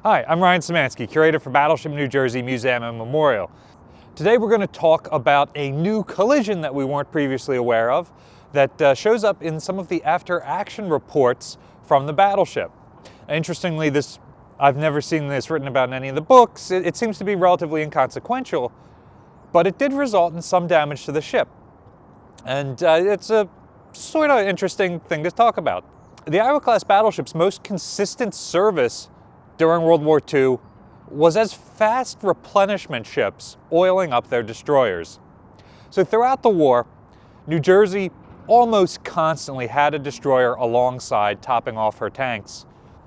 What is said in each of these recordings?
Hi, I'm Ryan Szymanski, curator for Battleship New Jersey Museum and Memorial. Today we're going to talk about a new collision that we weren't previously aware of that shows up in some of the after-action reports from the battleship. Interestingly, I've never seen this written about in any of the books. It seems to be relatively inconsequential, but it did result in some damage to the ship. And it's a sort of interesting thing to talk about. The Iowa-class battleship's most consistent service during World War II was as fast replenishment ships oiling up their destroyers. So throughout the war, New Jersey almost constantly had a destroyer alongside, topping off her tanks.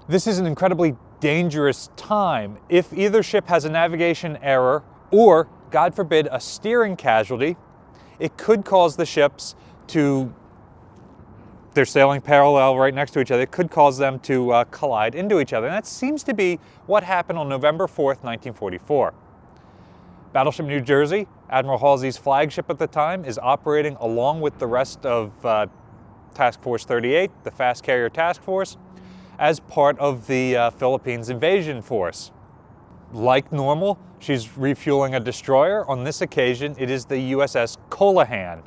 This is an incredibly dangerous time. If either ship has a navigation error or, God forbid, a steering casualty, it could cause the ships to, they're sailing parallel right next to each other, it could cause them to collide into each other. And that seems to be what happened on November 4th, 1944. Battleship New Jersey, Admiral Halsey's flagship at the time, is operating along with the rest of Task Force 38, the Fast Carrier Task Force, as part of the Philippines invasion force. Like normal, she's refueling a destroyer. On this occasion, it is the USS COLAHAN,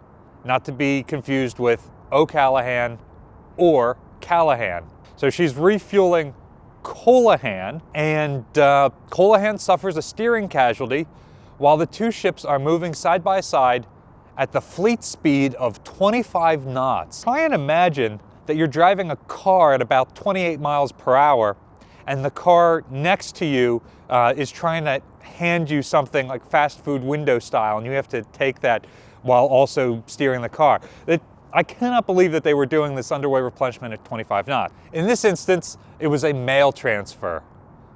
not to be confused with O'Callahan or Callahan. So she's refueling COLAHAN, and COLAHAN suffers a steering casualty while the two ships are moving side by side at the fleet speed of 25 knots. Try and imagine that you're driving a car at about 28 miles per hour and the car next to you is trying to hand you something like fast food window style, and you have to take that while also steering the car. I cannot believe that they were doing this underway replenishment at 25 knots. In this instance, it was a mail transfer.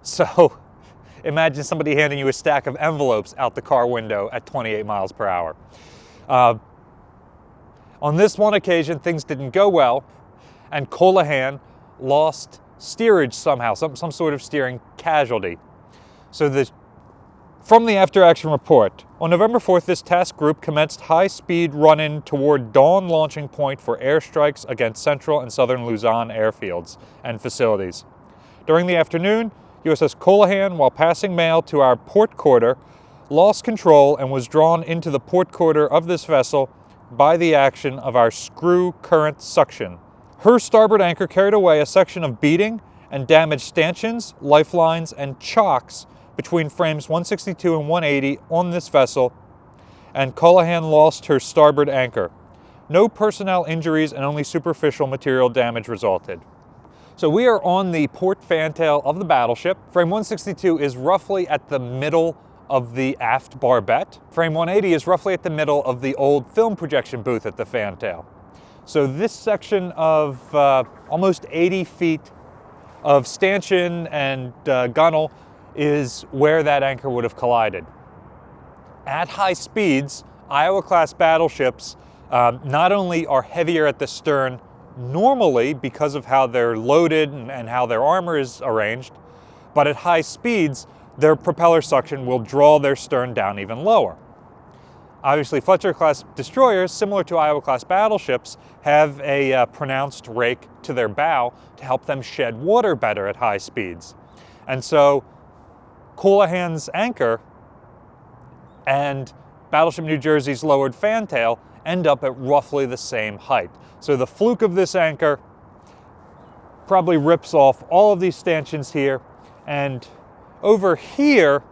So imagine somebody handing you a stack of envelopes out the car window at 28 miles per hour. On this one occasion, things didn't go well, and COLAHAN lost steerage somehow, some sort of steering casualty. So from the after-action report, on November 4th, this task group commenced high-speed run-in toward dawn launching point for airstrikes against central and southern Luzon airfields and facilities. During the afternoon, USS COLAHAN, while passing mail to our port quarter, lost control and was drawn into the port quarter of this vessel by the action of our screw current suction. Her starboard anchor carried away a section of beating and damaged stanchions, lifelines, and chocks between frames 162 and 180 on this vessel, and COLAHAN lost her starboard anchor. No personnel injuries and only superficial material damage resulted. So we are on the port fantail of the battleship. Frame 162 is roughly at the middle of the aft barbette. Frame 180 is roughly at the middle of the old film projection booth at the fantail. So this section of almost 80 feet of stanchion and gunnel is where that anchor would have collided. At high speeds, Iowa-class battleships not only are heavier at the stern normally because of how they're loaded and how their armor is arranged, but at high speeds, their propeller suction will draw their stern down even lower. Obviously, Fletcher-class destroyers, similar to Iowa-class battleships, have a pronounced rake to their bow to help them shed water better at high speeds. And so COLAHAN's anchor and Battleship New Jersey's lowered fantail end up at roughly the same height. So the fluke of this anchor probably rips off all of these stanchions here, and over here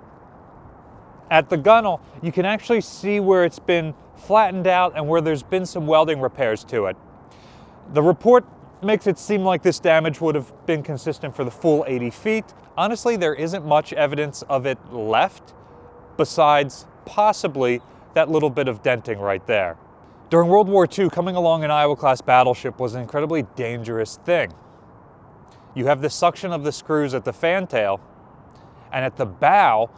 at the gunnel, you can actually see where it's been flattened out and where there's been some welding repairs to it. The report makes it seem like this damage would have been consistent for the full 80 feet. Honestly, there isn't much evidence of it left, besides possibly that little bit of denting right there. During World War II, coming along an Iowa-class battleship was an incredibly dangerous thing. You have the suction of the screws at the fantail, and at the bow,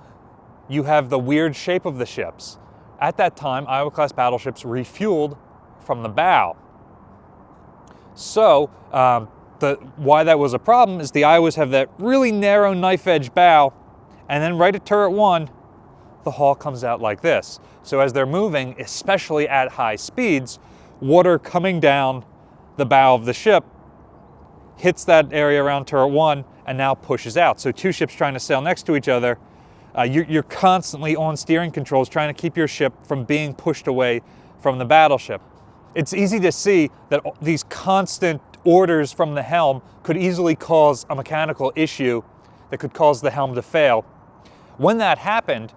you have the weird shape of the ships. At that time, Iowa-class battleships refueled from the bow. So, why that was a problem is the Iowas have that really narrow knife-edge bow, and then right at turret 1, the hull comes out like this. So as they're moving, especially at high speeds, water coming down the bow of the ship hits that area around turret 1 and now pushes out. So two ships trying to sail next to each other, you're constantly on steering controls trying to keep your ship from being pushed away from the battleship. It's easy to see that these constant orders from the helm could easily cause a mechanical issue that could cause the helm to fail. When that happened,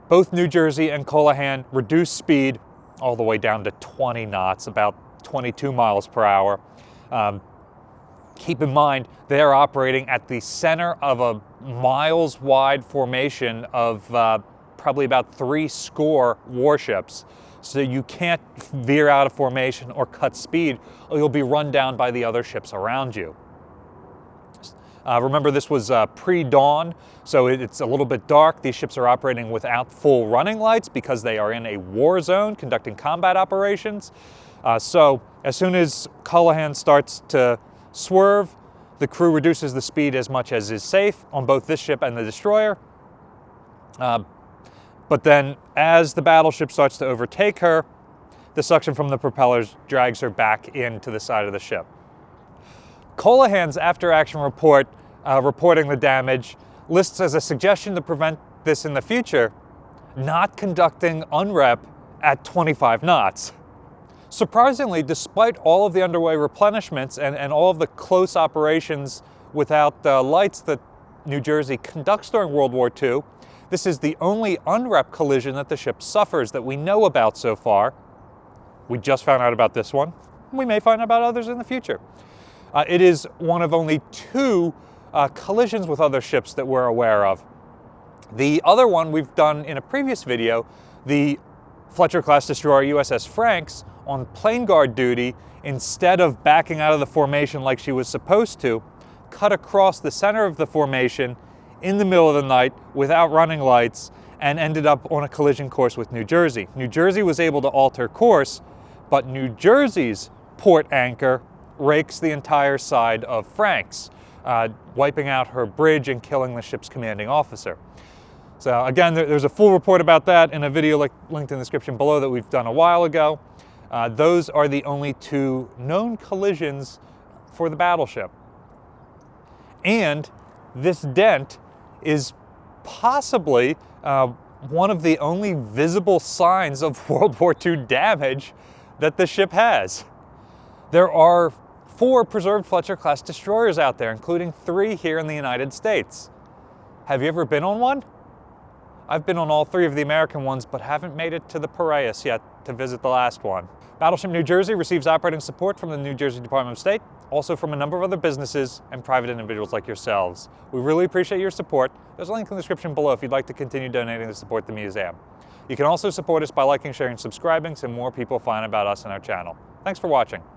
both New Jersey and Colhahan reduced speed all the way down to 20 knots, about 22 miles per hour. Keep in mind, they're operating at the center of a miles-wide formation of probably about 70 warships. So you can't veer out of formation or cut speed, or you'll be run down by the other ships around you. Remember, this was pre-dawn, so it's a little bit dark. These ships are operating without full running lights because they are in a war zone conducting combat operations. So as soon as Colhahan starts to swerve, the crew reduces the speed as much as is safe on both this ship and the destroyer. But then as the battleship starts to overtake her, the suction from the propellers drags her back into the side of the ship. Colhahan's after-action report reporting the damage lists as a suggestion to prevent this in the future, not conducting unrep at 25 knots. Surprisingly, despite all of the underway replenishments and all of the close operations without lights that New Jersey conducts during World War II, this is the only unrep collision that the ship suffers that we know about so far. We just found out about this one. We may find out about others in the future. It is one of only 2 collisions with other ships that we're aware of. The other one we've done in a previous video, the Fletcher-class destroyer USS Franks, on plane guard duty, instead of backing out of the formation like she was supposed to, cut across the center of the formation in the middle of the night without running lights and ended up on a collision course with New Jersey. New Jersey was able to alter course, but New Jersey's port anchor rakes the entire side of Franks, wiping out her bridge and killing the ship's commanding officer. So again, there's a full report about that in a video linked in the description below that we've done a while ago. Those are the only 2 known collisions for the battleship. And this dent is possibly one of the only visible signs of World War II damage that the ship has. There are 4 preserved Fletcher-class destroyers out there, including 3 here in the United States. Have you ever been on one? I've been on all 3 of the American ones, but haven't made it to the Piraeus yet to visit the last one. Battleship New Jersey receives operating support from the New Jersey Department of State, also from a number of other businesses and private individuals like yourselves. We really appreciate your support. There's a link in the description below if you'd like to continue donating to support the museum. You can also support us by liking, sharing, and subscribing so more people find about us and our channel. Thanks for watching.